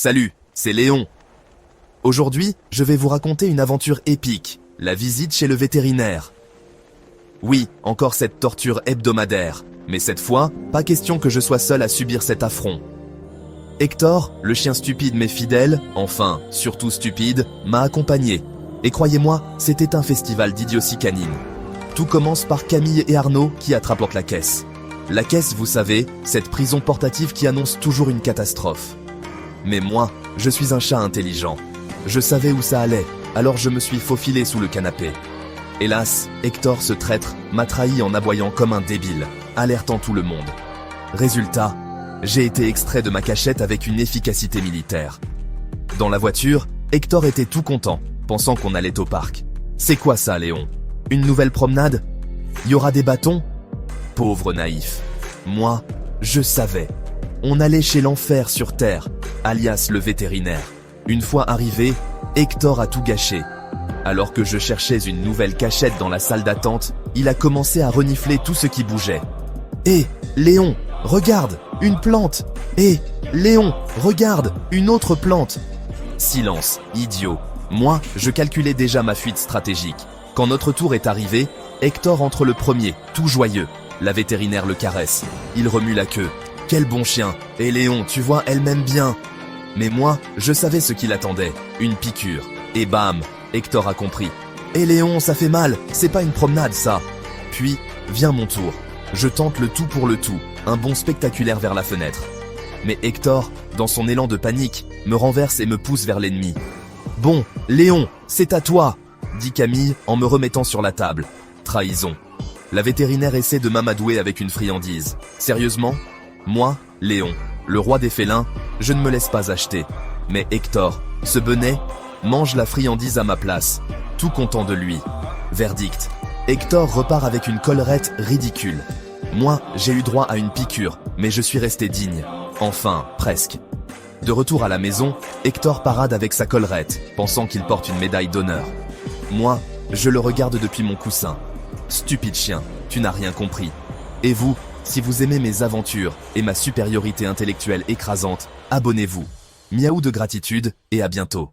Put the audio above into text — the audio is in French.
Salut, c'est Léon. Aujourd'hui, je vais vous raconter une aventure épique, la visite chez le vétérinaire. Oui, encore cette torture hebdomadaire, mais cette fois, pas question que je sois seul à subir cet affront. Hector, le chien stupide mais fidèle, enfin, surtout stupide, m'a accompagné. Et croyez-moi, c'était un festival d'idiotie canine. Tout commence par Camille et Arnaud qui attrapent la caisse. La caisse, vous savez, cette prison portative qui annonce toujours une catastrophe. Mais moi, je suis un chat intelligent. Je savais où ça allait, alors je me suis faufilé sous le canapé. Hélas, Hector, ce traître, m'a trahi en aboyant comme un débile, alertant tout le monde. Résultat, j'ai été extrait de ma cachette avec une efficacité militaire. Dans la voiture, Hector était tout content, pensant qu'on allait au parc. C'est quoi ça, Léon? Une nouvelle promenade? Y aura des bâtons? Pauvre naïf. Moi, je savais. On allait chez l'enfer sur Terre, alias le vétérinaire. Une fois arrivé, Hector a tout gâché. Alors que je cherchais une nouvelle cachette dans la salle d'attente, il a commencé à renifler tout ce qui bougeait. Hé, Léon, regarde, une plante. Hé, Léon, regarde, une autre plante. Silence, idiot. Moi, je calculais déjà ma fuite stratégique. Quand notre tour est arrivé, Hector entre le premier, tout joyeux. La vétérinaire le caresse. Il remue la queue. Quel bon chien. Et Léon, tu vois, elle m'aime bien. Mais moi, je savais ce qui l'attendait. Une piqûre. Et bam, Hector a compris. Et Léon, ça fait mal. C'est pas une promenade, ça. Puis, vient mon tour. Je tente le tout pour le tout. Un bond spectaculaire vers la fenêtre. Mais Hector, dans son élan de panique, me renverse et me pousse vers l'ennemi. Bon, Léon, c'est à toi, dit Camille en me remettant sur la table. Trahison. La vétérinaire essaie de m'amadouer avec une friandise. Sérieusement? Moi, Léon, le roi des félins, je ne me laisse pas acheter. Mais Hector, ce benet, mange la friandise à ma place, tout content de lui. Verdict. Hector repart avec une collerette ridicule. Moi, j'ai eu droit à une piqûre, mais je suis resté digne. Enfin, presque. De retour à la maison, Hector parade avec sa collerette, pensant qu'il porte une médaille d'honneur. Moi, je le regarde depuis mon coussin. Stupide chien, tu n'as rien compris. Et vous, si vous aimez mes aventures et ma supériorité intellectuelle écrasante, abonnez-vous. Miaou de gratitude et à bientôt.